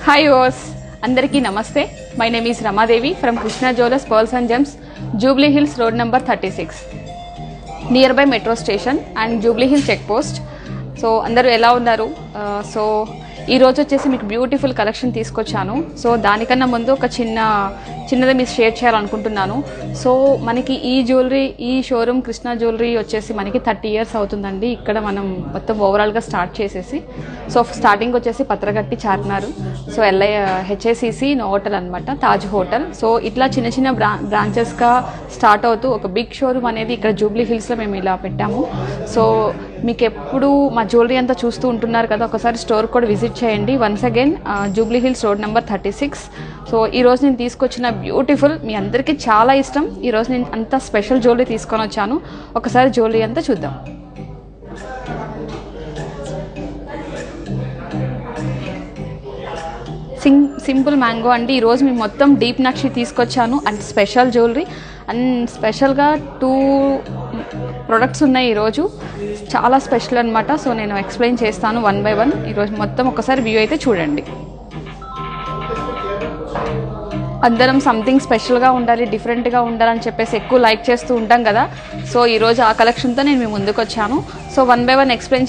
Hi ఓస్ అందరికీ నమస్తే. My name is Ramadevi from Krishna jewellers pearls and gems, Jubilee Hills road number 36, near by metro station and Jubilee Hills check post. So అందరూ ఎలా ఉన్నారు? So ఈరోజు వచ్చేసి మీకు బ్యూటిఫుల్ కలెక్షన్ తీసుకొచ్చాను. సో దానికన్నా ముందు ఒక చిన్నది మీరు షేర్ చేయాలనుకుంటున్నాను. సో మనకి ఈ జ్యువెలరీ, ఈ షోరూమ్ కృష్ణ జ్యువెలరీ వచ్చేసి మనకి 30 years అవుతుందండి. ఇక్కడ మనం మొత్తం ఓవరాల్గా స్టార్ట్ చేసేసి, సో స్టార్టింగ్ వచ్చేసి పత్రగట్టి చార్మినార్, సో హెచ్ఏసిసి హోటల్ అనమాట, తాజ్ హోటల్. సో ఇట్లా చిన్న బ్రాంచెస్గా స్టార్ట్ అవుతూ ఒక బిగ్ షోరూమ్ అనేది ఇక్కడ జూబ్లీ హిల్స్లో మేము ఇలా పెట్టాము. సో మీకు ఎప్పుడు మా జ్యువెలరీ అంతా చూస్తూ ఉంటున్నారు కదా, ఒకసారి స్టోర్ కూడా విజిట్ చేయండి. Once again Jubilee Hills road number 36. So ఈరోజు నేను తీసుకొచ్చిన బ్యూటిఫుల్, మీ అందరికీ చాలా ఇష్టం, ఈరోజు నేను అంత స్పెషల్ జ్యువెలరీ తీసుకొని వచ్చాను. ఒకసారి జ్యువెలరీ అంతా చూద్దాం. సింపుల్ మ్యాంగో అండి. ఈరోజు మేము మొత్తం డీప్ నక్షి తీసుకొచ్చాను అండ్ స్పెషల్ జ్యువెలరీ. అండ్ స్పెషల్గా 2 ప్రొడక్ట్స్ ఉన్నాయి ఈరోజు, చాలా స్పెషల్ అనమాట. సో నేను ఎక్స్ప్లెయిన్ చేస్తాను 1 by 1. ఈరోజు మొత్తం ఒకసారి వ్యూ అయితే చూడండి. అందరం సంథింగ్ స్పెషల్గా ఉండాలి, డిఫరెంట్గా ఉండాలని చెప్పేసి ఎక్కువ లైక్ చేస్తూ ఉంటాం కదా. సో ఈరోజు ఆ కలెక్షన్తో నేను మీ ముందుకు వచ్చాను. సో 1 by 1 ఎక్స్ప్లెయిన్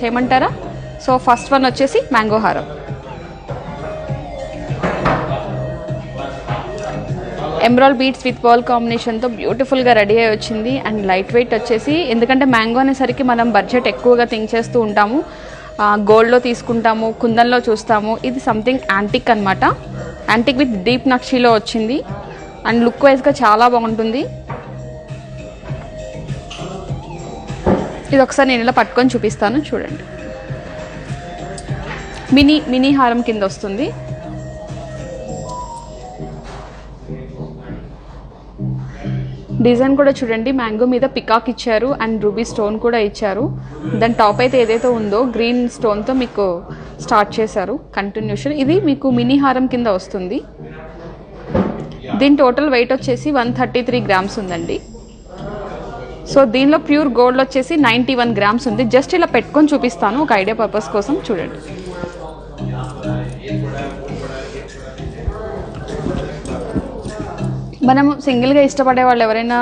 చేయమంటారా? సో ఫస్ట్ వన్ వచ్చేసి మ్యాంగో హారం. ఎమరాల్డ్ బీడ్స్ విత్ పర్ల్ కాంబినేషన్తో బ్యూటిఫుల్గా రెడీ అయ్యి వచ్చింది. అండ్ లైట్ వెయిట్ వచ్చేసి, ఎందుకంటే మ్యాంగో అనేసరికి మనం బడ్జెట్ ఎక్కువగా థింక్ చేస్తూ ఉంటాము, గోల్డ్లో తీసుకుంటాము, కుందన్లో చూస్తాము. ఇది సంథింగ్ యాంటిక్ అనమాట. యాంటిక్ విత్ డీప్ నక్షిలో వచ్చింది అండ్ లుక్ వైజ్గా చాలా బాగుంటుంది. ఇది ఒకసారి నేను ఇలా పట్టుకొని చూపిస్తాను, చూడండి. మినీ హారం కింద వస్తుంది. డిజైన్ కూడా చూడండి, మ్యాంగో మీద పికాక్ ఇచ్చారు అండ్ రూబీ స్టోన్ కూడా ఇచ్చారు. దాని టాప్ అయితే ఏదైతే ఉందో గ్రీన్ స్టోన్తో మీకు స్టార్ట్ చేశారు కంటిన్యూషన్. ఇది మీకు మినీ హారం కింద వస్తుంది. దీని టోటల్ వెయిట్ వచ్చేసి 133 grams ఉందండి. సో దీనిలో ప్యూర్ గోల్డ్ వచ్చేసి 91 grams ఉంది. జస్ట్ ఇలా పెట్టుకొని చూపిస్తాను ఒక ఐడియా పర్పస్ కోసం, చూడండి. మనము సింగిల్గా ఇష్టపడే వాళ్ళు ఎవరైనా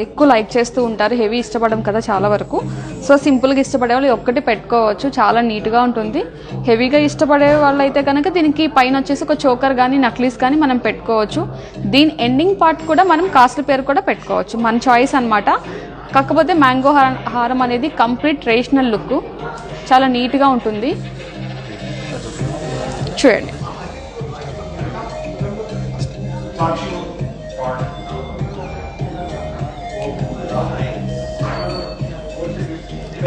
ఎక్కువ లైక్ చేస్తూ ఉంటారు, హెవీ ఇష్టపడడం కదా చాలా వరకు. సో సింపుల్గా ఇష్టపడే వాళ్ళు ఒక్కటి పెట్టుకోవచ్చు, చాలా నీట్గా ఉంటుంది. హెవీగా ఇష్టపడే వాళ్ళు అయితే కనుక దీనికి పైన వచ్చేసి ఒక చోకర్ కానీ నక్లీస్ కానీ మనం పెట్టుకోవచ్చు. దీని ఎండింగ్ పార్ట్ కూడా మనం కాస్ట్ పేరు కూడా పెట్టుకోవచ్చు, మన చాయిస్ అనమాట. కాకపోతే మ్యాంగో హారం అనేది కంప్లీట్ ట్రెడిషనల్ లుక్, చాలా నీట్గా ఉంటుంది. చూడండి,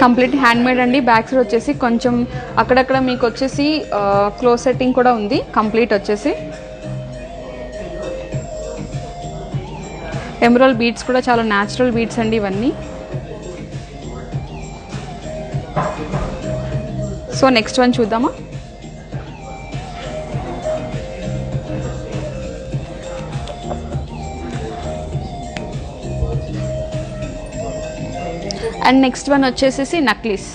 కంప్లీట్ హ్యాండ్ మేడ్ అండి. బ్యాక్ సైడ్ వచ్చేసి కొంచెం అక్కడక్కడ మీకు వచ్చేసి క్లోజ్ సెట్టింగ్ కూడా ఉంది. కంప్లీట్ వచ్చేసి ఎమరాల్డ్ బీడ్స్ కూడా చాలా న్యాచురల్ బీడ్స్ అండి ఇవన్నీ. సో నెక్స్ట్ వన్ చూద్దామా? అండ్ నెక్స్ట్ వన్ వచ్చేసేసి నక్లీస్.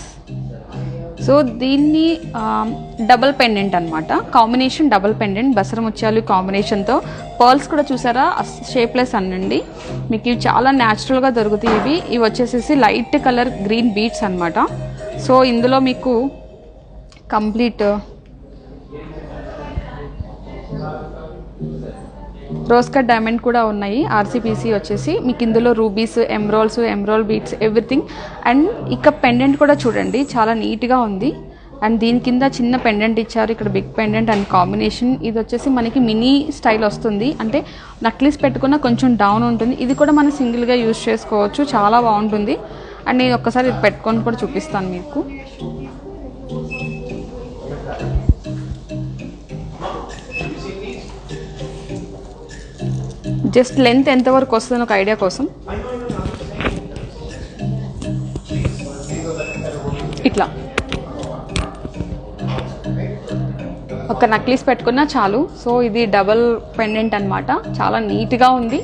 సో దీన్ని డబల్ పెండెంట్ అనమాట, కాంబినేషన్ డబల్ పెండెంట్, బసర ముత్యాలు కాంబినేషన్తో. పర్ల్స్ కూడా చూసారా, షేప్లెస్ అనండి. మీకు ఇవి చాలా న్యాచురల్గా దొరుకుతాయి. ఇవి వచ్చేసేసి లైట్ కలర్ గ్రీన్ బీడ్స్ అనమాట. సో ఇందులో మీకు కంప్లీట్ రోజ్ కట్ డైమండ్ కూడా ఉన్నాయి. ఆర్సీపీసీ వచ్చేసి మీకు ఇందులో rubies, emerald beads, everything. And ఇక పెండెంట్ కూడా చూడండి, చాలా నీట్గా ఉంది. అండ్ దీని కింద చిన్న పెండెంట్ ఇచ్చారు, ఇక్కడ బిగ్ పెండెంట్ అండ్ కాంబినేషన్. ఇది వచ్చేసి మనకి మినీ స్టైల్ వస్తుంది, అంటే నక్లీస్ పెట్టుకున్న కొంచెం డౌన్ ఉంటుంది. ఇది కూడా మనం సింగిల్గా యూజ్ చేసుకోవచ్చు, చాలా బాగుంటుంది. అండ్ నేను ఒక్కసారి ఇది పెట్టుకొని కూడా చూపిస్తాను మీకు. జస్ట్ లెంత్ ఎంతవరకు వస్తుంది ఒక ఐడియా కోసం, ఇట్లా ఒక నక్లీస్ పెట్టుకున్నా చాలు. సో ఇది డబల్ పెండెంట్ అనమాట, చాలా నీట్గా ఉంది.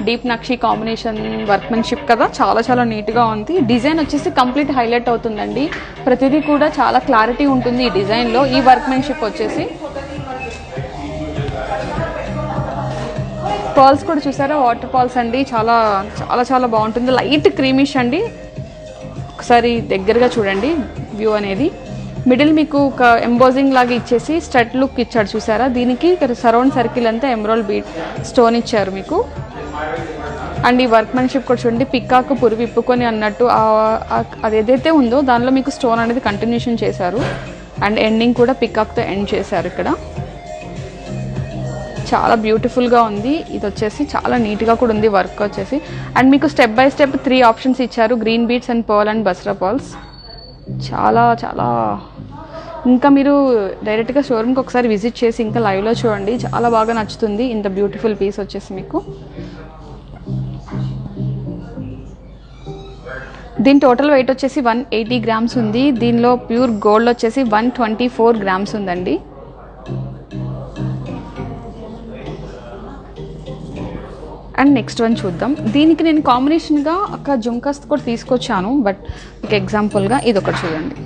డీప్ నక్షి కాంబినేషన్ వర్క్మెన్షిప్ కదా, చాలా నీట్గా ఉంది. డిజైన్ వచ్చేసి కంప్లీట్ హైలైట్ అవుతుందండి. ప్రతిదీ కూడా చాలా క్లారిటీ ఉంటుంది ఈ డిజైన్లో. ఈ వర్క్మెన్షిప్ వచ్చేసి పర్ల్స్ కూడా చూసారా, వాటర్ పర్ల్స్ అండి. చాలా చాలా చాలా బాగుంటుంది. లైట్ క్రీమిష్ అండి. ఒకసారి దగ్గరగా చూడండి వ్యూ అనేది. మిడిల్ మీకు ఒక ఎంబోజింగ్ లాగా ఇచ్చేసి స్టడ్ లుక్ ఇచ్చాడు చూసారా. దీనికి సరౌండ్ సర్కిల్ అంతా ఎమరాల్డ్ బీడ్ స్టోన్ ఇచ్చారు మీకు. అండ్ ఈ వర్క్మెన్షిప్ కూడా చూడండి, పికాక్ పురి విప్పుకొని అన్నట్టు అది ఏదైతే ఉందో దానిలో మీకు స్టోన్ అనేది కంటిన్యూషన్ చేశారు. అండ్ ఎండింగ్ కూడా పికాక్తో ఎండ్ చేశారు ఇక్కడ. చాలా బ్యూటిఫుల్గా ఉంది. ఇది వచ్చేసి చాలా నీట్గా కూడా ఉంది వర్క్ వచ్చేసి. అండ్ మీకు స్టెప్ బై స్టెప్ 3 ఆప్షన్స్ ఇచ్చారు, green beads and pearl and Basra pearls. చాలా చాలా ఇంకా మీరు డైరెక్ట్గా షోరూమ్కి ఒకసారి విజిట్ చేసి ఇంకా లైవ్లో చూడండి, చాలా బాగా నచ్చుతుంది. ఇంత బ్యూటిఫుల్ పీస్ వచ్చేసి మీకు. దీని టోటల్ వెయిట్ వచ్చేసి 180 గ్రామ్స్ ఉంది. దీనిలో ప్యూర్ గోల్డ్ వచ్చేసి 124 గ్రామ్స్ ఉందండి. అండ్ నెక్స్ట్ వన్ చూద్దాం. దీనికి నేను కాంబినేషన్గా ఒక జుంకాస్ కూడా తీసుకొచ్చాను, బట్ మీకు ఎగ్జాంపుల్గా ఇది ఒకటి చూడండి.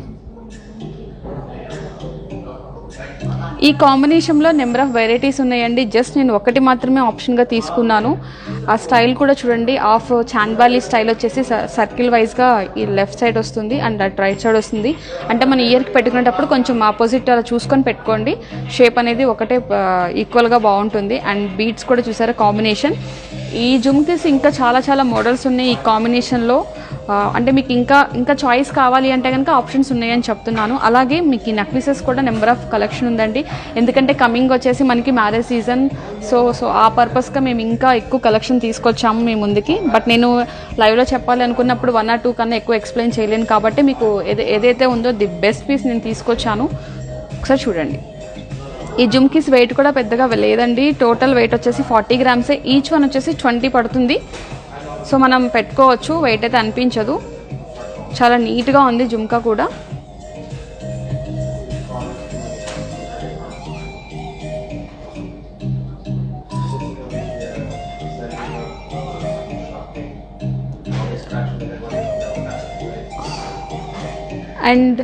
ఈ కాంబినేషన్లో నెంబర్ ఆఫ్ వెరైటీస్ ఉన్నాయండి. జస్ట్ నేను ఒకటి మాత్రమే ఆప్షన్గా తీసుకున్నాను. ఆ స్టైల్ కూడా చూడండి, ఆఫ్ చాంద్బాలి స్టైల్ వచ్చేసి సర్కిల్ వైజ్గా ఈ లెఫ్ట్ సైడ్ వస్తుంది అండ్ అటు రైట్ సైడ్ వస్తుంది. అంటే మన ఇయర్కి పెట్టుకునేటప్పుడు కొంచెం ఆపోజిట్ అలా చూసుకొని పెట్టుకోండి. షేప్ అనేది ఒకటే ఈక్వల్గా బాగుంటుంది. అండ్ బీడ్స్ కూడా చూసారా కాంబినేషన్. ఈ జుమ్కీస్ ఇంకా చాలా చాలా మోడల్స్ ఉన్నాయి ఈ కాంబినేషన్లో. అంటే మీకు ఇంకా చాయిస్ కావాలి అంటే కనుక ఆప్షన్స్ ఉన్నాయని చెప్తున్నాను. అలాగే మీకు ఈ నెక్లెసెస్ కూడా నెంబర్ ఆఫ్ కలెక్షన్ ఉందండి. ఎందుకంటే కమింగ్ వచ్చేసి మనకి మ్యారేజ్ సీజన్. సో ఆ పర్పస్గా మేము ఇంకా ఎక్కువ కలెక్షన్ తీసుకొచ్చాము మీ ముందుకి. బట్ నేను లైవ్లో చెప్పాలి అనుకున్నప్పుడు 1 or 2 కన్నా ఎక్కువ ఎక్స్ప్లెయిన్ చేయలేను కాబట్టి మీకు ఏదైతే ఉందో ది బెస్ట్ పీస్ నేను తీసుకొచ్చాను. ఒకసారి చూడండి. ఈ జుమ్కీస్ వెయిట్ కూడా పెద్దగా లేదండి. టోటల్ వెయిట్ వచ్చేసి 40 గ్రామ్సే. ఈచ్ వన్ వచ్చేసి 20 పడుతుంది. సో మనం పెట్టుకోవచ్చు, వెయిట్ అయితే అనిపించదు. చాలా నీట్గా ఉంది జుమ్కా కూడా. అండ్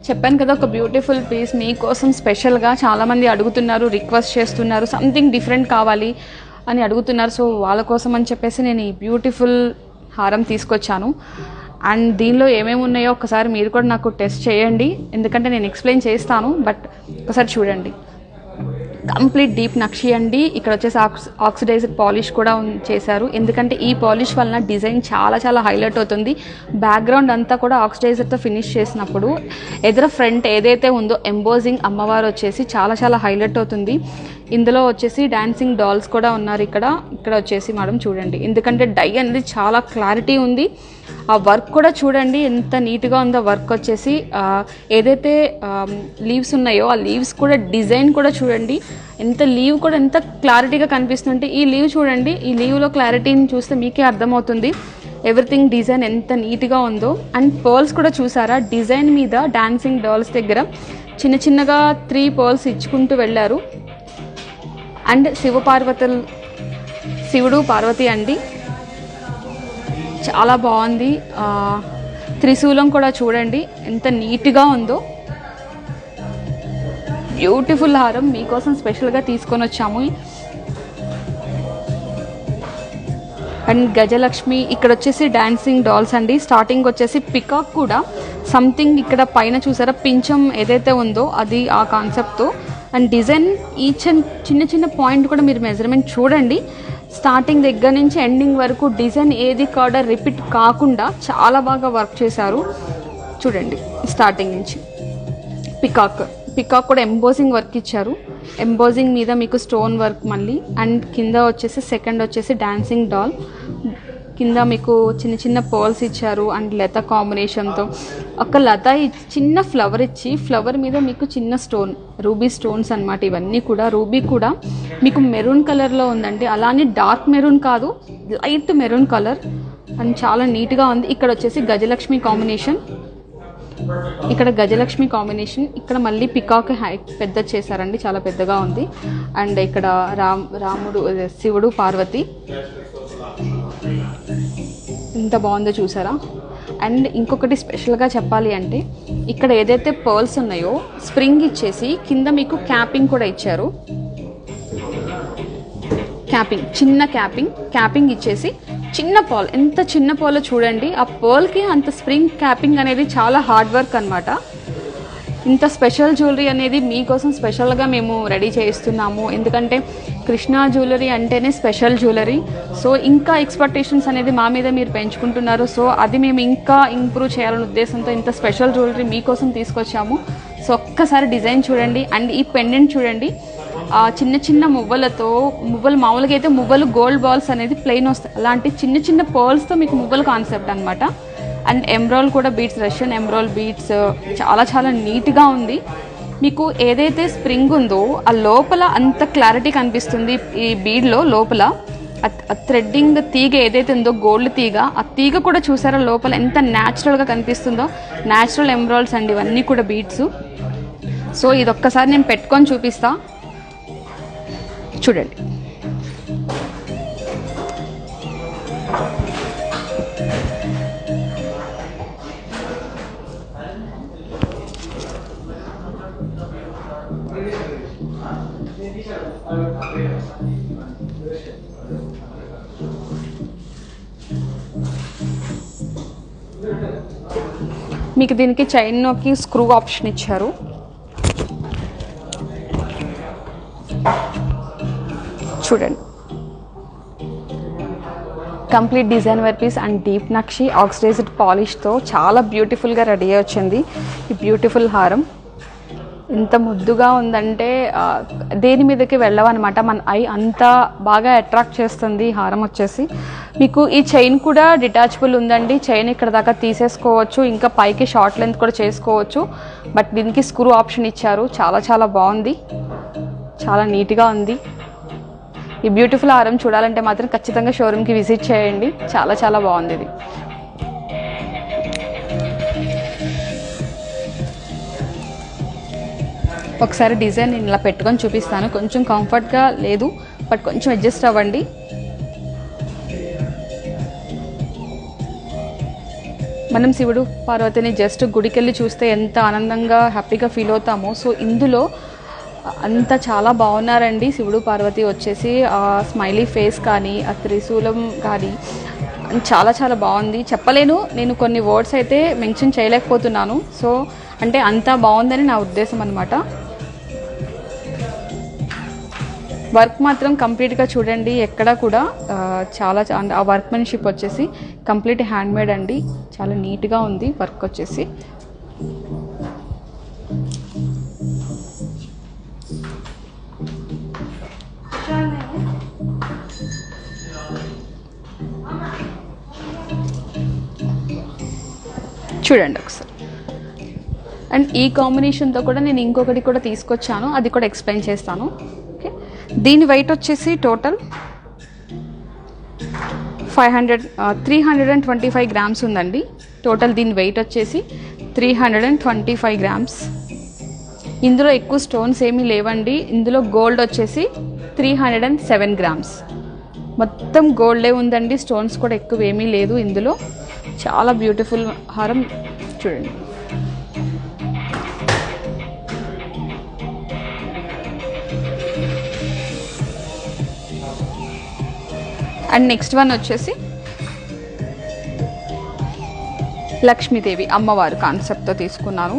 చెప్పాను కదా, ఒక బ్యూటిఫుల్ పీస్ మీకోసం స్పెషల్గా చాలామంది అడుగుతున్నారు, రిక్వెస్ట్ చేస్తున్నారు, సంథింగ్ డిఫరెంట్ కావాలి అని అడుగుతున్నారు. సో వాళ్ళ కోసం అని చెప్పేసి నేను ఈ బ్యూటిఫుల్ హారం తీసుకొచ్చాను. అండ్ దీనిలో ఏమేమి ఉన్నాయో ఒకసారి మీరు కూడా నాకు టెస్ట్ చేయండి, ఎందుకంటే నేను ఎక్స్ప్లెయిన్ చేస్తాను. బట్ ఒకసారి చూడండి, కంప్లీట్ డీప్ నక్షి అండి. ఇక్కడ వచ్చేసి ఆక్సిడైజ్డ్ పాలిష్ కూడా చేశారు. ఎందుకంటే ఈ పాలిష్ వలన డిజైన్ చాలా చాలా హైలైట్ అవుతుంది. బ్యాక్గ్రౌండ్ అంతా కూడా ఆక్సిడైజర్తో ఫినిష్ చేసినప్పుడు ఎదుర ఫ్రంట్ ఏదైతే ఉందో ఎంబోజింగ్ అమ్మవారు వచ్చేసి చాలా చాలా హైలైట్ అవుతుంది. ఇందులో వచ్చేసి డాన్సింగ్ డాల్స్ కూడా ఉన్నారు. ఇక్కడ వచ్చేసి మేడం చూడండి, ఎందుకంటే డై అనేది చాలా క్లారిటీ ఉంది. ఆ వర్క్ కూడా చూడండి ఎంత నీట్గా ఉందో. వర్క్ వచ్చేసి ఏదైతే లీవ్స్ ఉన్నాయో ఆ లీవ్స్ కూడా డిజైన్ కూడా చూడండి, ఎంత లీవ్ కూడా ఎంత క్లారిటీగా కనిపిస్తుంటే. ఈ లీవ్ చూడండి, ఈ లీవ్లో క్లారిటీని చూస్తే మీకే అర్థమవుతుంది ఎవ్రీథింగ్ డిజైన్ ఎంత నీట్గా ఉందో. అండ్ పర్ల్స్ కూడా చూసారా, డిజైన్ మీద డాన్సింగ్ డాల్స్ దగ్గర చిన్న చిన్నగా 3 పర్ల్స్ ఇచ్చుకుంటూ వెళ్ళారు. అండ్ శివుడు పార్వతి అండి, చాలా బాగుంది. త్రిశూలం కూడా చూడండి ఎంత నీట్గా ఉందో. బ్యూటిఫుల్ హారం మీకోసం స్పెషల్గా తీసుకొని వచ్చాము. అండ్ గజలక్ష్మి, ఇక్కడ వచ్చేసి డాన్సింగ్ డాల్స్ అండి. స్టార్టింగ్ వచ్చేసి పికాక్ కూడా సంథింగ్ ఇక్కడ పైన చూసారా పించం ఏదైతే ఉందో అది ఆ కాన్సెప్ట్తో. అండ్ డిజైన్ ఈచ్ అండ్ చిన్న చిన్న పాయింట్ కూడా మీరు మెజర్మెంట్ చూడండి. స్టార్టింగ్ దగ్గర నుంచి ఎండింగ్ వరకు డిజైన్ ఏది కూడా రిపీట్ కాకుండా చాలా బాగా వర్క్ చేశారు. చూడండి స్టార్టింగ్ నుంచి పికాక్ కూడా ఎంబోజింగ్ వర్క్ ఇచ్చారు. ఎంబోజింగ్ మీద మీకు స్టోన్ వర్క్ మళ్ళీ. అండ్ కింద వచ్చేసి సెకండ్ వచ్చేసి డాన్సింగ్ డాల్, కింద మీకు చిన్న చిన్న పర్ల్స్ ఇచ్చారు. అండ్ లత కాంబినేషన్తో ఒక లత చిన్న ఫ్లవర్ ఇచ్చి ఫ్లవర్ మీద మీకు చిన్న స్టోన్, రూబీ స్టోన్స్ అన్నమాట. ఇవన్నీ కూడా రూబీ కూడా మీకు మెరూన్ కలర్లో ఉందండి. అలానే డార్క్ మెరూన్ కాదు, లైట్ మెరూన్ కలర్. అండ్ చాలా నీట్గా ఉంది. ఇక్కడ వచ్చేసి గజలక్ష్మి కాంబినేషన్, ఇక్కడ మళ్ళీ పికాక్ పెద్ద చేశారండి, చాలా పెద్దగా ఉంది. అండ్ ఇక్కడ రాముడు శివుడు పార్వతి ఎంత బాగుందో చూసారా. అండ్ ఇంకొకటి స్పెషల్గా చెప్పాలి అంటే ఇక్కడ ఏదైతే పర్ల్స్ ఉన్నాయో స్ప్రింగ్ ఇచ్చేసి కింద మీకు క్యాపింగ్ కూడా ఇచ్చారు. క్యాపింగ్, చిన్న క్యాపింగ్ ఇచ్చేసి చిన్న పర్ల్, ఎంత చిన్న పర్ల్ చూడండి. ఆ పర్ల్కి అంత స్ప్రింగ్ క్యాపింగ్ అనేది చాలా హార్డ్ వర్క్ అనమాట. ఇంత స్పెషల్ జ్యువెలరీ అనేది మీకోసం స్పెషల్గా మేము రెడీ చేయిస్తున్నాము. ఎందుకంటే కృష్ణ జ్యువెలరీ అంటేనే స్పెషల్ జ్యువెలరీ. సో ఇంకా ఎక్స్పెక్టేషన్స్ అనేది మా మీద మీరు పెంచుకుంటున్నారు. సో అది మేము ఇంకా ఇంప్రూవ్ చేయాలనే ఉద్దేశంతో ఇంత స్పెషల్ జ్యువెలరీ మీకోసం తీసుకొచ్చాము. సో ఒక్కసారి డిజైన్ చూడండి. అండ్ ఈ పెండెంట్ చూడండి, చిన్న చిన్న మువ్వలతో, మువ్వలు మామూలుగా అయితే మువ్వలు గోల్డ్ బాల్స్ అనేది ప్లెయిన్ వస్తాయి, అలాంటి చిన్న చిన్న పర్ల్స్తో మీకు మువ్వల కాన్సెప్ట్ అనమాట. అండ్ ఎమ్రాల్ కూడా బీట్స్, రష్యన్ ఎమ్రాల్ బీట్స్, చాలా చాలా నీట్గా ఉంది. మీకు ఏదైతే స్ప్రింగ్ ఉందో ఆ లోపల అంత క్లారిటీ కనిపిస్తుంది. ఈ బీడ్లో లోపల థ్రెడ్డింగ్ తీగ ఏదైతే ఉందో గోల్డ్ తీగ, ఆ తీగ కూడా చూసారా లోపల ఎంత న్యాచురల్గా కనిపిస్తుందో. న్యాచురల్ ఎమ్రాల్స్ అండి ఇవన్నీ కూడా బీట్స్. సో ఇదొక్కసారి నేను పెట్టుకొని చూపిస్తా, చూడండి. మీకు దీనికి చైన్కి స్క్రూ ఆప్షన్ ఇచ్చారు. చూడండి, complete design work piece and deep nakshi oxidised పాలిష్తో చాలా బ్యూటిఫుల్గా రెడీ అయ్యి వచ్చింది ఈ బ్యూటిఫుల్ హారం. ఎంత ముద్దుగా ఉందంటే దేని మీదకి వెళ్ళవన్నమాట, మన ఐ అంతా బాగా అట్రాక్ట్ చేస్తుంది ఈ హారం వచ్చేసి. మీకు ఈ చైన్ కూడా డిటాచబుల్ ఉందండి. చైన్ ఇక్కడ దాకా తీసేసుకోవచ్చు, ఇంకా పైకి షార్ట్ లెంత్ కూడా చేసుకోవచ్చు. బట్ దీనికి స్క్రూ ఆప్షన్ ఇచ్చారు. చాలా చాలా బాగుంది, చాలా నీట్గా ఉంది. ఈ బ్యూటిఫుల్ హారం చూడాలంటే మాత్రం ఖచ్చితంగా షోరూమ్కి విజిట్ చేయండి. చాలా చాలా బాగుంది ఇది. ఒకసారి డిజైన్ నేను ఇలా పెట్టుకొని చూపిస్తాను. కొంచెం కంఫర్ట్గా లేదు, బట్ కొంచెం అడ్జస్ట్ అవ్వండి. మనం శివుడు పార్వతిని జస్ట్ గుడికెళ్ళి చూస్తే ఎంత ఆనందంగా హ్యాపీగా ఫీల్ అవుతామో, సో ఇందులో అంతా చాలా బాగున్నారండి. శివుడు పార్వతి వచ్చేసి ఆ స్మైలీ ఫేస్ కానీ, ఆ త్రిశూలం కానీ చాలా చాలా బాగుంది. చెప్పలేను, నేను కొన్ని వర్డ్స్ అయితే మెన్షన్ చేయలేకపోతున్నాను. సో అంటే అంతా బాగుందని నా ఉద్దేశం అనమాట. వర్క్ మాత్రం కంప్లీట్గా చూడండి, ఎక్కడ కూడా చాలా ఆ వర్క్మెన్షిప్ వచ్చేసి కంప్లీట్ హ్యాండ్మేడ్ అండి. చాలా నీట్గా ఉంది వర్క్ వచ్చేసి. చూడండి ఒకసారి. అండ్ ఈ కాంబినేషన్తో కూడా నేను ఇంకొకటి కూడా తీసుకొచ్చాను, అది కూడా ఎక్స్ప్లెయిన్ చేస్తాను. ఓకే, దీని వెయిట్ వచ్చేసి టోటల్ 325 గ్రామ్స్ ఉందండి. టోటల్ దీని వెయిట్ వచ్చేసి 325 గ్రామ్స్. ఇందులో ఎక్కువ స్టోన్స్ ఏమీ లేవండి. ఇందులో గోల్డ్ వచ్చేసి 307 గ్రామ్స్. మొత్తం గోల్డే ఉందండి, స్టోన్స్ కూడా ఎక్కువ ఏమీ లేదు ఇందులో. చాలా బ్యూటిఫుల్ హారం చూడండి. అండ్ నెక్స్ట్ వన్ వచ్చేసి లక్ష్మీదేవి అమ్మవారు కాన్సెప్ట్తో తీసుకున్నాను.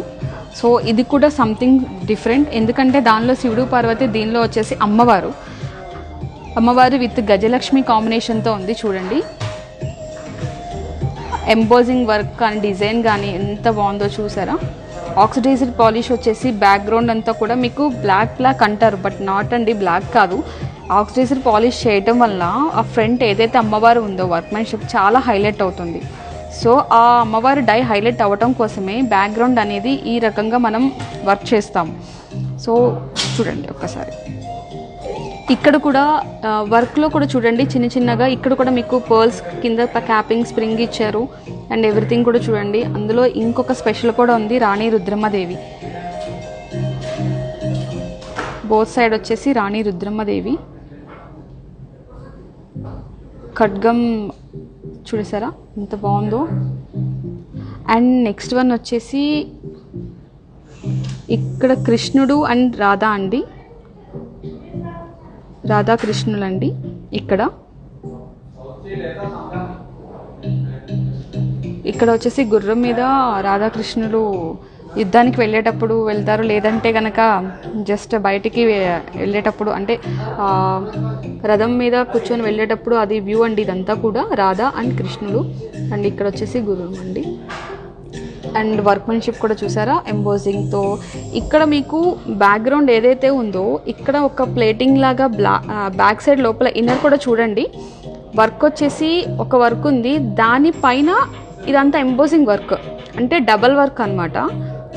సో ఇది కూడా సంథింగ్ డిఫరెంట్, ఎందుకంటే దానిలో శివుడు పార్వతి, దీనిలో వచ్చేసి అమ్మవారు విత్ గజలక్ష్మి కాంబినేషన్తో ఉంది. చూడండి, ఎంబోజింగ్ వర్క్ కానీ డిజైన్ కానీ ఎంత బాగుందో చూసారా. ఆక్సిడైజ్డ్ పాలిష్ వచ్చేసి బ్యాక్గ్రౌండ్ అంతా కూడా మీకు బ్లాక్ అంటారు, బట్ నాట్ అండి, బ్లాక్ కాదు. ఆక్సిడైజ్డ్ పాలిష్ చేయటం వల్ల ఆ ఫ్రంట్ ఏదైతే అమ్మవారు ఉందో వర్క్మెన్షిప్ చాలా హైలైట్ అవుతుంది. సో ఆ అమ్మవారి డై హైలైట్ అవ్వటం కోసమే బ్యాక్గ్రౌండ్ అనేది ఈ రకంగా మనం వర్క్ చేస్తాం. సో చూడండి ఒక్కసారి. ఇక్కడ కూడా వర్క్లో కూడా చూడండి, చిన్న చిన్నగా ఇక్కడ కూడా మీకు పర్ల్స్ కింద క్యాపింగ్ స్ప్రింగ్ ఇచ్చారు. అండ్ ఎవ్రీథింగ్ కూడా చూడండి. అందులో ఇంకొక స్పెషల్ కూడా ఉంది, రాణి రుద్రమ్మదేవి. బోత్ సైడ్ వచ్చేసి రాణి రుద్రమ్మదేవి ఖడ్గం చూడేసారా ఎంత బాగుందో. అండ్ నెక్స్ట్ వన్ వచ్చేసి ఇక్కడ కృష్ణుడు అండ్ రాధా అండి, రాధాకృష్ణులండి. ఇక్కడ వచ్చేసి గుర్రం మీద రాధాకృష్ణులు యుద్ధానికి వెళ్ళేటప్పుడు వెళ్తారు, లేదంటే కనుక జస్ట్ బయటికి వెళ్ళేటప్పుడు అంటే రథం మీద కూర్చొని వెళ్ళేటప్పుడు అది వ్యూ అండి. ఇదంతా కూడా రాధా అండ్ కృష్ణుడు. అండ్ ఇక్కడ వచ్చేసి గుర్రం అండి. అండ్ వర్క్మెన్షిప్ కూడా చూసారా ఎంబోజింగ్తో. ఇక్కడ మీకు బ్యాక్గ్రౌండ్ ఏదైతే ఉందో ఇక్కడ ఒక ప్లేటింగ్ లాగా బ్యాక్ సైడ్ లోపల ఇన్నర్ కూడా చూడండి. వర్క్ వచ్చేసి ఒక వర్క్ ఉంది, దానిపైన ఇదంతా ఎంబోజింగ్ వర్క్ అంటే డబల్ వర్క్ అనమాట.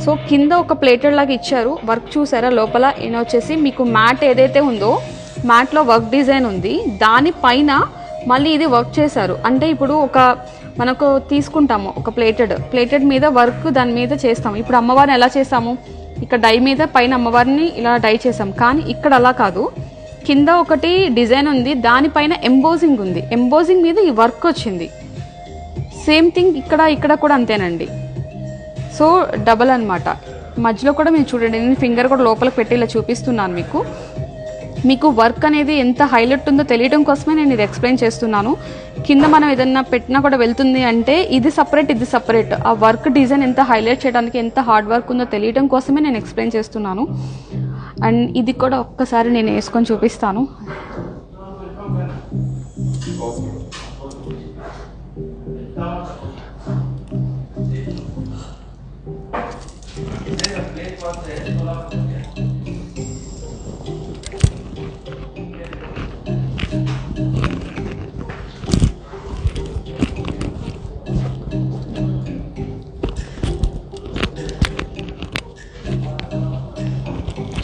సో కింద ఒక ప్లేటెడ్ లాగా ఇచ్చారు. వర్క్ చూసారా లోపల ఈయన వచ్చేసి మీకు మ్యాట్ ఏదైతే ఉందో మ్యాట్లో వర్క్ డిజైన్ ఉంది, దానిపైన మళ్ళీ ఇది వర్క్ చేశారు. అంటే ఇప్పుడు మనకు తీసుకుంటాము ఒక ప్లేటెడ్ మీద వర్క్ దాని మీద చేస్తాము. ఇప్పుడు అమ్మవారిని ఎలా చేస్తాము, ఇక్కడ డై మీద పైన అమ్మవారిని ఇలా డై చేసాం, కానీ ఇక్కడ అలా కాదు. కింద ఒకటి డిజైన్ ఉంది, దానిపైన ఎంబోజింగ్ ఉంది, ఎంబోజింగ్ మీద ఈ వర్క్ వచ్చింది. సేమ్ థింగ్ ఇక్కడ కూడా అంతేనండి. సో డబల్ అనమాట. మధ్యలో కూడా మీరు చూడండి, నేను ఫింగర్ కూడా లోపలికి పెట్టి ఇలా చూపిస్తున్నాను మీకు వర్క్ అనేది ఎంత హైలైట్ ఉందో తెలియడం కోసమే నేను ఇది ఎక్స్ప్లెయిన్ చేస్తున్నాను. కింద మనం ఏదన్నా పెట్టినా కూడా వెళ్తుంది అంటే ఇది సపరేట్. ఆ వర్క్ డిజైన్ ఎంత హైలైట్ చేయడానికి ఎంత హార్డ్ వర్క్ ఉందో తెలియడం కోసమే నేను ఎక్స్ప్లెయిన్ చేస్తున్నాను. అండ్ ఇది కూడా ఒక్కసారి నేను వేసుకొని చూపిస్తాను.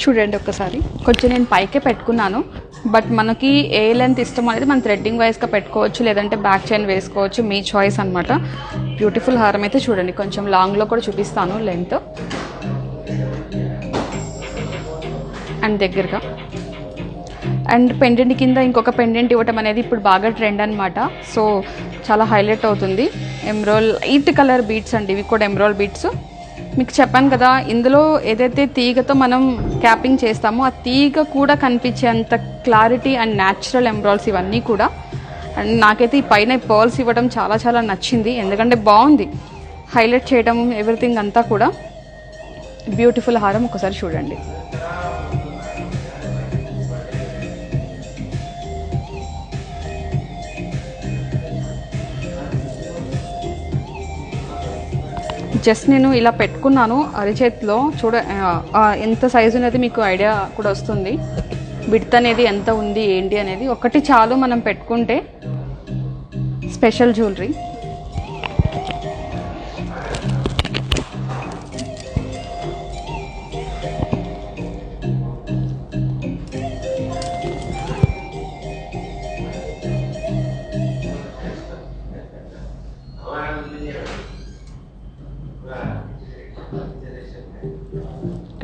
చూడండి ఒక్కసారి. కొంచెం నేను పైకే పెట్టుకున్నాను, బట్ మనకి ఏ లెంత్ ఇష్టం అనేది మనం థ్రెడ్డింగ్ వైజ్గా పెట్టుకోవచ్చు, లేదంటే బ్యాక్ చైన్ వేసుకోవచ్చు, మీ చాయిస్ అనమాట. బ్యూటిఫుల్ హారం అయితే చూడండి, కొంచెం లాంగ్లో కూడా చూపిస్తాను లెంత్ అండ్ దగ్గరగా. అండ్ పెండెంట్ కింద ఇంకొక పెండెంట్ ఇవ్వటం అనేది ఇప్పుడు బాగా ట్రెండ్ అనమాట. సో చాలా హైలైట్ అవుతుంది. ఎమ్రోల్ లైట్ కలర్ బీడ్స్ అండి, ఇవి కూడా ఎమ్రోల్ బీడ్స్. మీకు చెప్పాను కదా, ఇందులో ఏదైతే తీగతో మనం క్యాపింగ్ చేస్తామో ఆ తీగ కూడా కనిపించేంత క్లారిటీ అండ్ న్యాచురల్ ఎంబ్రాయిడరీస్ ఇవన్నీ కూడా. అండ్ నాకైతే ఈ పైన పర్ల్స్ ఇవ్వడం చాలా నచ్చింది, ఎందుకంటే బాగుంది హైలైట్ చేయడం ఎవ్రీథింగ్ అంతా కూడా. బ్యూటిఫుల్ హారం ఒకసారి చూడండి. జస్ట్ నేను ఇలా పెట్టుకున్నాను అరిచేతిలో. ఎంత సైజు అనేది మీకు ఐడియా కూడా వస్తుంది, విడ్త్ అనేది ఎంత ఉంది ఏంటి అనేది. ఒకటి చాలు మనం పెట్టుకుంటే స్పెషల్ జ్యువెలరీ.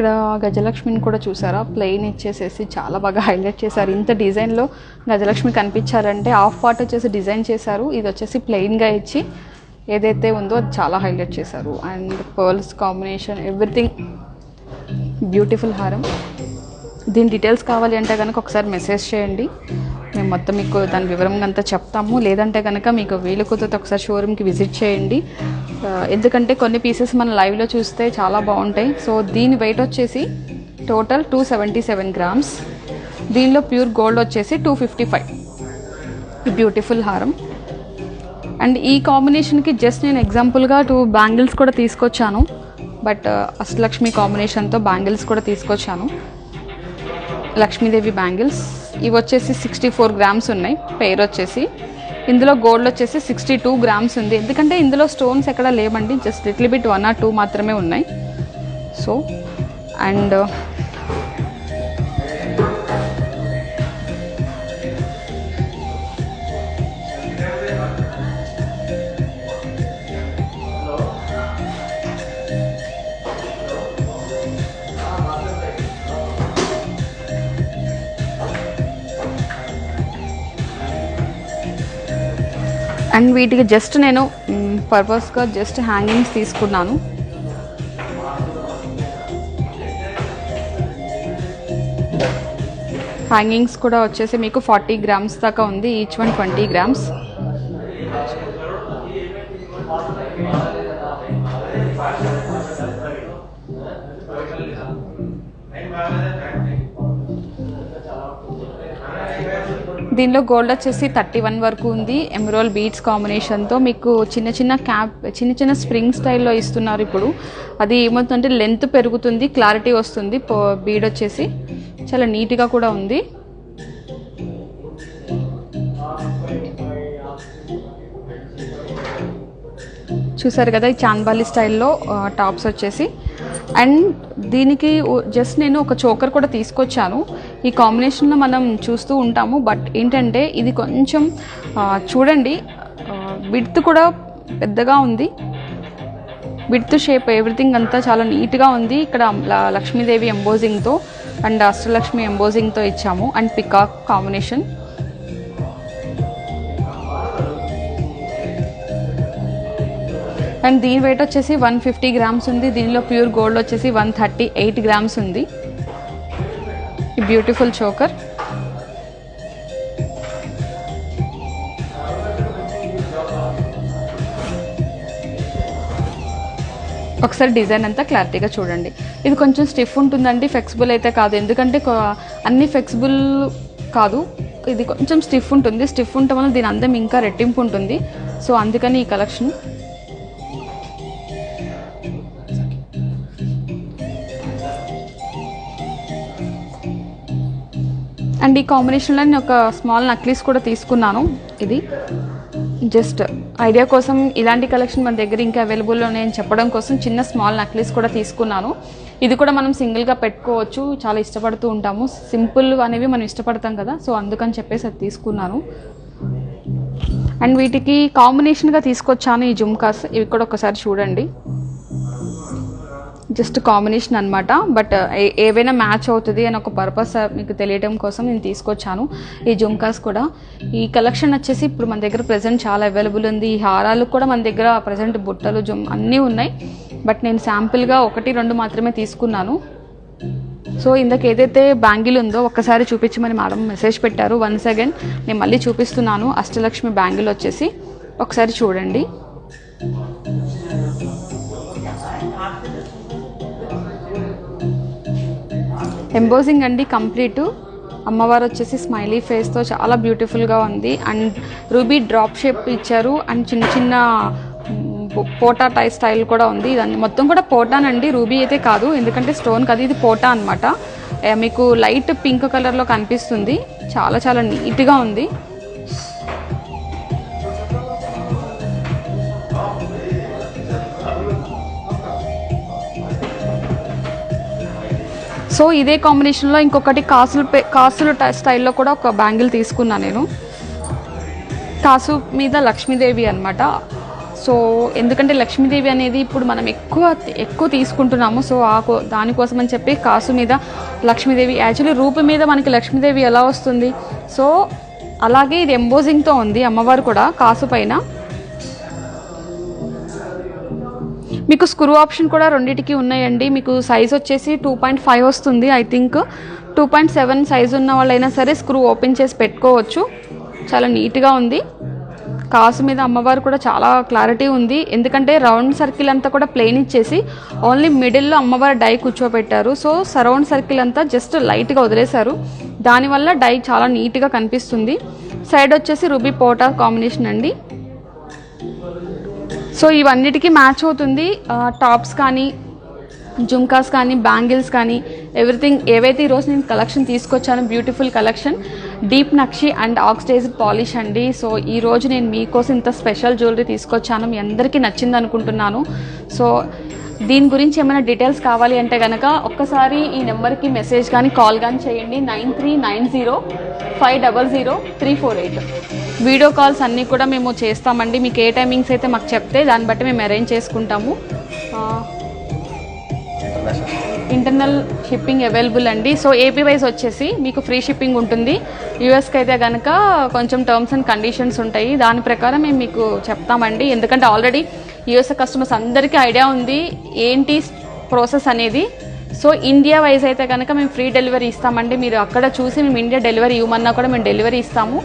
ఇక్కడ గజలక్ష్మిని కూడా చూసారా, ప్లెయిన్ ఇచ్చేసేసి చాలా బాగా హైలైట్ చేశారు. ఇంత డిజైన్లో గజలక్ష్మి కనిపించారంటే హాఫ్ పార్ట్ వచ్చేసి డిజైన్ చేశారు, ఇది వచ్చేసి ప్లెయిన్గా ఇచ్చి ఏదైతే ఉందో అది చాలా హైలైట్ చేశారు. And pearls combination everything beautiful హారం. దీని డీటెయిల్స్ కావాలి అంటే కనుక ఒకసారి మెసేజ్ చేయండి, మేము మొత్తం మీకు దాని వివరంగా అంతా చెప్తాము. లేదంటే కనుక మీకు వీలు కుదిరితే ఒకసారి షోరూమ్కి విజిట్ చేయండి, ఎందుకంటే కొన్ని పీసెస్ మన లైవ్లో చూస్తే చాలా బాగుంటాయి. సో దీని వెయిట్ వచ్చేసి టోటల్ 277 గ్రామ్స్. దీనిలో ప్యూర్ గోల్డ్ వచ్చేసి 255. బ్యూటిఫుల్ హారం. అండ్ ఈ కాంబినేషన్కి జస్ట్ నేను ఎగ్జాంపుల్గా 2 బ్యాంగిల్స్ కూడా తీసుకొచ్చాను, బట్ అష్టలక్ష్మి కాంబినేషన్తో బ్యాంగిల్స్ కూడా తీసుకొచ్చాను. లక్ష్మీదేవి బ్యాంగిల్స్ ఇవి వచ్చేసి 64 గ్రామ్స్ ఉన్నాయి పెయిర్ వచ్చేసి. ఇందులో గోల్డ్ వచ్చేసి 62 గ్రామ్స్ ఉంది, ఎందుకంటే ఇందులో స్టోన్స్ ఎక్కడ లేవండి, జస్ట్ లిటిల్ బిట్ 1 or 2 మాత్రమే ఉన్నాయి. సో అండ్ అండ్ వీటికి జస్ట్ నేను పర్పస్గా జస్ట్ హ్యాంగింగ్స్ తీసుకున్నాను. హ్యాంగింగ్స్ కూడా వచ్చేసి మీకు 40 గ్రామ్స్ దాకా ఉంది, ఈచ్ వన్ 20 గ్రామ్స్. దీనిలో గోల్డ్ వచ్చేసి 31 వరకు ఉంది. ఎమరాల్డ్ బీడ్స్ కాంబినేషన్తో మీకు చిన్న చిన్న స్ప్రింగ్ స్టైల్లో ఇస్తున్నారు. ఇప్పుడు అది ఏమవుతుందంటే లెంత్ పెరుగుతుంది, క్లారిటీ వస్తుంది. బీడ్ వచ్చేసి చాలా నీట్గా కూడా ఉంది. చూసారు కదా, ఈ చాంద్బాలి స్టైల్లో టాప్స్ వచ్చేసి. అండ్ దీనికి జస్ట్ నేను ఒక చోకర్ కూడా తీసుకొచ్చాను. ఈ కాంబినేషన్లో మనం చూస్తూ ఉంటాము, బట్ ఏంటంటే ఇది కొంచెం చూడండి, విడ్త్ కూడా పెద్దగా ఉంది. విడ్త్ షేప్ ఎవ్రీథింగ్ అంతా చాలా నీట్గా ఉంది. ఇక్కడ లక్ష్మీదేవి ఎంబోజింగ్తో అండ్ అష్టలక్ష్మి ఎంబోజింగ్తో ఇచ్చాము, అండ్ పికాక్ కాంబినేషన్. అండ్ దీని వెయిట్ వచ్చేసి 150 గ్రామ్స్ ఉంది. దీనిలో ప్యూర్ గోల్డ్ వచ్చేసి 138 గ్రామ్స్ ఉంది. ఈ బ్యూటిఫుల్ చోకర్. ఒకసారి డిజైన్ అంతా క్లారిటీగా చూడండి. ఇది కొంచెం స్టిఫ్ ఉంటుందండి, ఫ్లెక్సిబుల్ అయితే కాదు. ఎందుకంటే అన్ని ఫ్లెక్సిబుల్ కాదు, ఇది కొంచెం స్టిఫ్ ఉంటుంది. స్టిఫ్ ఉండటం వల్ల దీని అందం ఇంకా రెట్టింపు ఉంటుంది. సో అందుకని ఈ కలెక్షన్. అండ్ ఈ కాంబినేషన్లో నేను ఒక స్మాల్ నక్లీస్ కూడా తీసుకున్నాను. ఇది జస్ట్ ఐడియా కోసం, ఇలాంటి కలెక్షన్ మన దగ్గర ఇంకా అవైలబుల్లో నేను చెప్పడం కోసం చిన్న స్మాల్ నక్లీస్ కూడా తీసుకున్నాను. ఇది కూడా మనం సింగిల్గా పెట్టుకోవచ్చు, చాలా ఇష్టపడుతూ ఉంటాము. సింపుల్ అనేవి మనం ఇష్టపడతాం కదా, సో అందుకని చెప్పేసి అది తీసుకున్నాను. అండ్ వీటికి కాంబినేషన్గా తీసుకొచ్చాను ఈ జుమ్కాస్. ఇవి కూడా ఒకసారి చూడండి, జస్ట్ కాంబినేషన్ అనమాట. బట్ ఏవైనా మ్యాచ్ అవుతుంది అని ఒక పర్పస్ మీకు తెలియడం కోసం నేను తీసుకొచ్చాను ఈ జుమ్కాస్ కూడా. ఈ కలెక్షన్ వచ్చేసి ఇప్పుడు మన దగ్గర ప్రజెంట్ చాలా అవైలబుల్ ఉంది. ఈ హారాలు కూడా మన దగ్గర ప్రజెంట్ బుట్టలు అన్నీ ఉన్నాయి. బట్ నేను శాంపుల్గా 1-2 మాత్రమే తీసుకున్నాను. సో ఇందాక ఏదైతే బ్యాంగిల్ ఉందో ఒక్కసారి చూపించమని మేడం మెసేజ్ పెట్టారు. వన్స్ అగైన్ నేను మళ్ళీ చూపిస్తున్నాను. అష్టలక్ష్మి బ్యాంగిల్ వచ్చేసి ఒకసారి చూడండి. ఎంబోజింగ్ అండి కంప్లీట్. అమ్మవారు వచ్చేసి స్మైలీ ఫేస్తో చాలా బ్యూటిఫుల్గా ఉంది. అండ్ రూబీ డ్రాప్ షేప్ ఇచ్చారు. అండ్ చిన్న పోటా టై స్టైల్ కూడా ఉంది. ఇదన్నీ మొత్తం కూడా పోటానండి, రూబీ అయితే కాదు, ఎందుకంటే స్టోన్ కాదు, ఇది పోటా అనమాట. మీకు లైట్ పింక్ కలర్లో కనిపిస్తుంది. చాలా చాలా నీట్గా ఉంది. సో ఇదే కాంబినేషన్లో ఇంకొకటి కాసులు స్టైల్లో కూడా ఒక బ్యాంగిల్ తీసుకున్నాను నేను. కాసు మీద లక్ష్మీదేవి అనమాట. సో ఎందుకంటే లక్ష్మీదేవి అనేది ఇప్పుడు మనం ఎక్కువ తీసుకుంటున్నాము. సో దానికోసం అని చెప్పి కాసు మీద లక్ష్మీదేవి. యాక్చువల్లీ రూపు మీద మనకి లక్ష్మీదేవి ఎలా వస్తుంది, సో అలాగే ఇది ఎంబోజింగ్తో ఉంది అమ్మవారు కూడా కాసు పైన. మీకు స్క్రూ ఆప్షన్ కూడా రెండింటికి ఉన్నాయండి. మీకు సైజ్ వచ్చేసి 2.5 వస్తుంది. ఐ థింక్ 2.7 సైజు ఉన్న వాళ్ళైనా సరే స్క్రూ ఓపెన్ చేసి పెట్టుకోవచ్చు. చాలా నీట్గా ఉంది. కాసు మీద అమ్మవారు కూడా చాలా క్లారిటీ ఉంది. ఎందుకంటే రౌండ్ సర్కిల్ అంతా కూడా ప్లెయిన్ ఇచ్చేసి ఓన్లీ మిడిల్లో అమ్మవారు డై కూర్చోబెట్టారు. సో సరౌండ్ సర్కిల్ అంతా జస్ట్ లైట్గా వదిలేశారు. దానివల్ల డై చాలా నీట్గా కనిపిస్తుంది. సైడ్ వచ్చేసి రూబీ పోటా కాంబినేషన్ అండి. సో ఇవన్నిటికీ మ్యాచ్ అవుతుంది. టాప్స్ కానీ, జుమ్కాస్ కానీ, బ్యాంగిల్స్ కానీ, ఎవ్రీథింగ్. ఏవైతే ఈరోజు నేను కలెక్షన్ తీసుకొచ్చాను, బ్యూటిఫుల్ కలెక్షన్, డీప్ నక్షి అండ్ ఆక్సిడైజ్డ్ పాలిష్ అండి. సో ఈరోజు నేను మీకోసం ఇంత స్పెషల్ జ్యువెలరీ తీసుకొచ్చాను. మీ అందరికీ నచ్చింది అనుకుంటున్నాను. సో దీని గురించి ఏమైనా డీటెయిల్స్ కావాలి అంటే కనుక ఒక్కసారి ఈ నెంబర్కి మెసేజ్ కానీ కాల్ కానీ చేయండి. 9390500348. వీడియో కాల్స్ అన్నీ కూడా మేము చేస్తామండి. మీకు ఏ టైమింగ్స్ అయితే మాకు చెప్తే దాన్ని బట్టి మేము అరేంజ్ చేసుకుంటాము. ఇంటర్నల్ షిప్పింగ్ అవైలబుల్ అండి. సో ఏపీ వైజ్ వచ్చేసి మీకు ఫ్రీ షిప్పింగ్ ఉంటుంది. యూఎస్కి అయితే కనుక కొంచెం టర్మ్స్ అండ్ కండిషన్స్ ఉంటాయి. దాని ప్రకారం మేము మీకు చెప్తామండి. ఎందుకంటే ఆల్రెడీ యూఎస్ కస్టమర్స్ అందరికీ ఐడియా ఉంది ఏంటి ప్రాసెస్ అనేది. సో ఇండియా వైజ్ అయితే కనుక మేము ఫ్రీ డెలివరీ ఇస్తామండి. మీరు అక్కడ చూసి మేము ఇండియా డెలివరీ ఇవ్వమన్నా కూడా మేము డెలివరీ ఇస్తాము.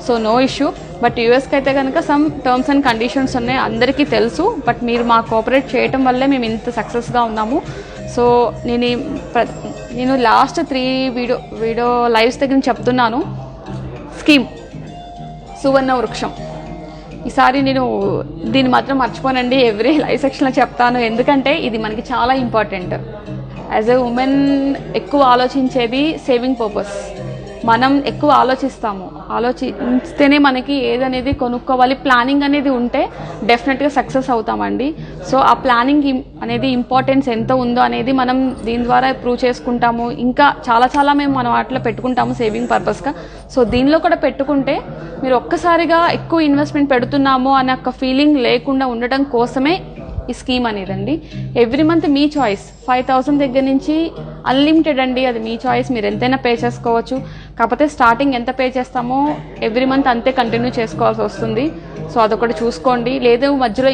So no issue. బట్ యూఎస్కి అయితే కనుక సమ్ టర్మ్స్ అండ్ కండిషన్స్ ఉన్నాయి, అందరికీ తెలుసు. బట్ మీరు మా కోఆపరేట్ చేయటం వల్లే మేము ఇంత సక్సెస్గా ఉన్నాము. సో నేను లాస్ట్ 3 వీడియో లైవ్స్ దగ్గర చెప్తున్నాను. స్కీమ్ సువర్ణ వృక్షం, ఈసారి నేను దీన్ని మాత్రం మర్చిపోనండి. ఎవ్రీ లైవ్ సెక్షన్లో చెప్తాను, ఎందుకంటే ఇది మనకి చాలా ఇంపార్టెంట్. యాజ్ ఎ ఉమెన్ ఎక్కువ ఆలోచించేది సేవింగ్ పర్పస్. మనం ఎక్కువ ఆలోచిస్తేనే మనకి ఏదనేది కొనుక్కోవాలి, ప్లానింగ్ అనేది ఉంటే డెఫినెట్గా సక్సెస్ అవుతామండి. సో ఆ ప్లానింగ్ అనేది ఇంపార్టెన్స్ ఎంత ఉందో అనేది మనం దీని ద్వారా ప్రూవ్ చేసుకుంటాము. ఇంకా చాలా మేము మన వాటిలో పెట్టుకుంటాము సేవింగ్ పర్పస్గా. సో దీనిలో కూడా పెట్టుకుంటే మీరు ఒక్కసారిగా ఎక్కువ ఇన్వెస్ట్మెంట్ పెడుతున్నాము అనే ఒక ఫీలింగ్ లేకుండా ఉండటం కోసమే ఈ స్కీమ్ అనేదండి. ఎవ్రీ మంత్ మీ చాయిస్, 5,000 దగ్గర నుంచి అన్లిమిటెడ్ అండి. అది మీ చాయిస్, మీరు ఎంతైనా పే చేసుకోవచ్చు. కాకపోతే స్టార్టింగ్ ఎంత పే చేస్తామో ఎవ్రీ మంత్ అంతే కంటిన్యూ చేసుకోవాల్సి వస్తుంది. సో అదొకటి చూసుకోండి. లేదు మధ్యలో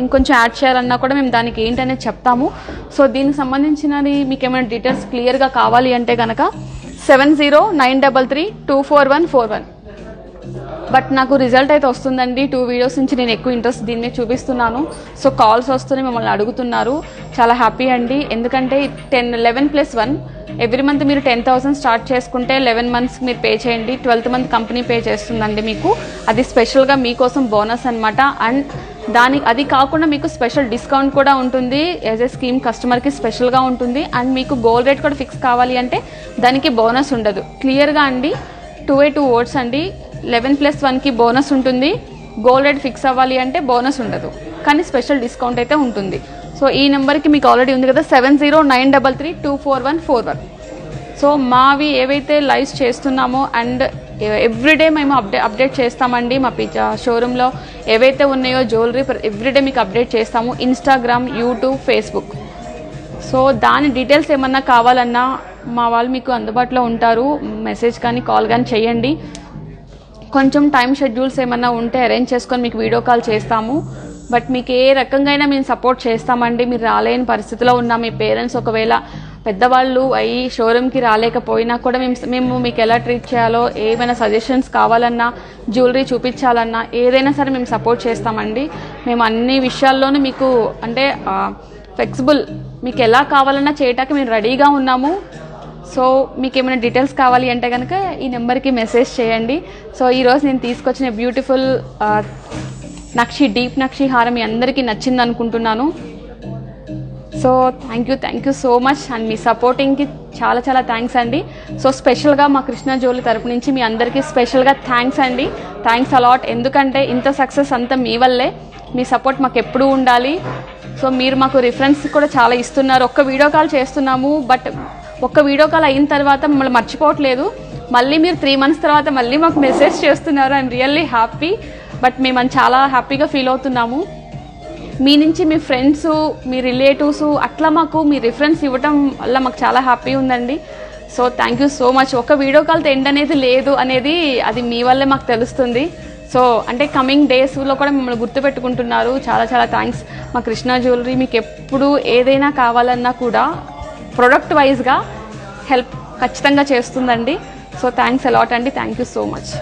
ఇంకొంచెం యాడ్ చేయాలన్నా కూడా మేము దానికి ఏంటనేది చెప్తాము. సో దీనికి సంబంధించినది మీకు ఏమైనా డీటెయిల్స్ క్లియర్గా కావాలి అంటే కనుక 7093324141. బట్ నాకు రిజల్ట్ అయితే వస్తుందండి. 2 వీడియోస్ నుంచి నేను ఎక్కువ ఇంట్రెస్ట్ దీని మీద చూపిస్తున్నాను. సో కాల్స్ వస్తూనే మిమ్మల్ని అడుగుతున్నారు, చాలా హ్యాపీ అండి. ఎందుకంటే 11+1 ఎవ్రీ మంత్ మీరు 10,000 స్టార్ట్ చేసుకుంటే 11 months మీరు పే చేయండి. 12th month కంపెనీ పే చేస్తుందండి మీకు. అది స్పెషల్గా మీకోసం బోనస్ అనమాట. అండ్ అది కాకుండా మీకు స్పెషల్ డిస్కౌంట్ కూడా ఉంటుంది. యాజ్ ఏ స్కీమ్ కస్టమర్కి స్పెషల్గా ఉంటుంది. అండ్ మీకు గోల్ రేట్ కూడా ఫిక్స్ కావాలి అంటే దానికి బోనస్ ఉండదు. క్లియర్గా అండి 2 ఓట్స్ అండి. 11+1కి బోనస్ ఉంటుంది. గోల్ రేట్ ఫిక్స్ అవ్వాలి అంటే బోనస్ ఉండదు, కానీ స్పెషల్ డిస్కౌంట్ అయితే ఉంటుంది. సో ఈ నెంబర్కి మీకు ఆల్రెడీ ఉంది కదా, 7093324141. సో మావి ఏవైతే లైవ్స్ చేస్తున్నామో అండ్ ఎవ్రీడే మేము అప్డేట్ చేస్తామండి. మా పిజ్జా షోరూంలో ఏవైతే ఉన్నాయో జ్యువెలరీ ఎవ్రీడే మీకు అప్డేట్ చేస్తాము. Instagram, YouTube, Facebook. సో దాని డీటెయిల్స్ ఏమన్నా కావాలన్నా మా వాళ్ళు మీకు అందుబాటులో ఉంటారు. మెసేజ్ కానీ కాల్ కానీ చేయండి. కొంచెం టైం షెడ్యూల్స్ ఏమన్నా ఉంటే అరేంజ్ చేసుకొని మీకు వీడియో కాల్ చేస్తాము. బట్ మీకు ఏ రకంగా అయినా మేము సపోర్ట్ చేస్తామండి. మీరు రాలేని పరిస్థితిలో ఉన్న మీ పేరెంట్స్ ఒకవేళ పెద్దవాళ్ళు అయ్యి షోరూమ్కి రాలేకపోయినా కూడా మేము మీకు ఎలా ట్రీట్ చేయాలో, ఏమైనా సజెషన్స్ కావాలన్నా, జ్యువెలరీ చూపించాలన్నా ఏదైనా సరే మేము సపోర్ట్ చేస్తామండి. మేము అన్ని విషయాల్లోనూ మీకు అంటే ఫ్లెక్సిబుల్, మీకు ఎలా కావాలన్నా చేయటానికి మేము రెడీగా ఉన్నాము. సో మీకు ఏమైనా డీటెయిల్స్ కావాలి అంటే కనుక ఈ నెంబర్కి మెసేజ్ చేయండి. సో ఈరోజు నేను తీసుకొచ్చిన బ్యూటిఫుల్ డీప్ నక్షి హారం మీ అందరికీ నచ్చింది అనుకుంటున్నాను. So thank you so much. And మీ సపోర్టింగ్కి చాలా థ్యాంక్స్ అండి. సో స్పెషల్గా మా కృష్ణ జ్యువెలరీ తరపు నుంచి మీ అందరికీ స్పెషల్గా థ్యాంక్స్ అండి. Thanks a lot. ఎందుకంటే ఇంత సక్సెస్ అంతా మీ వల్లే. మీ సపోర్ట్ మాకు ఎప్పుడూ ఉండాలి. సో మీరు మాకు రిఫరెన్స్ కూడా చాలా ఇస్తున్నారు. ఒక్క వీడియో కాల్ చేస్తున్నాము, బట్ ఒక్క వీడియో కాల్ అయిన తర్వాత మిమ్మల్ని మర్చిపోవట్లేదు. మళ్ళీ మీరు 3 months తర్వాత మళ్ళీ మాకు మెసేజ్ చేస్తున్నారు. I'm really happy. బట్ మేము చాలా హ్యాపీగా ఫీల్ అవుతున్నాము. మీ నుంచి మీ ఫ్రెండ్స్, మీ రిలేటివ్స్ అట్లా మాకు మీ రిఫరెన్స్ ఇవ్వటం వల్ల మాకు చాలా హ్యాపీ ఉందండి. So thank you so much. ఒక వీడియో కాల్తో ఎండ్ అనేది లేదు అనేది అది మీ వల్లే మాకు తెలుస్తుంది. సో అంటే కమింగ్ డేస్లో కూడా మిమ్మల్ని గుర్తుపెట్టుకుంటున్నారు. చాలా థ్యాంక్స్. మా కృష్ణ జ్యువెలరీ మీకు ఎప్పుడు ఏదైనా కావాలన్నా కూడా ప్రొడక్ట్ వైజ్గా హెల్ప్ ఖచ్చితంగా చేస్తుందండి. సో థ్యాంక్స్ అలాట్ అండి. Thank you so much.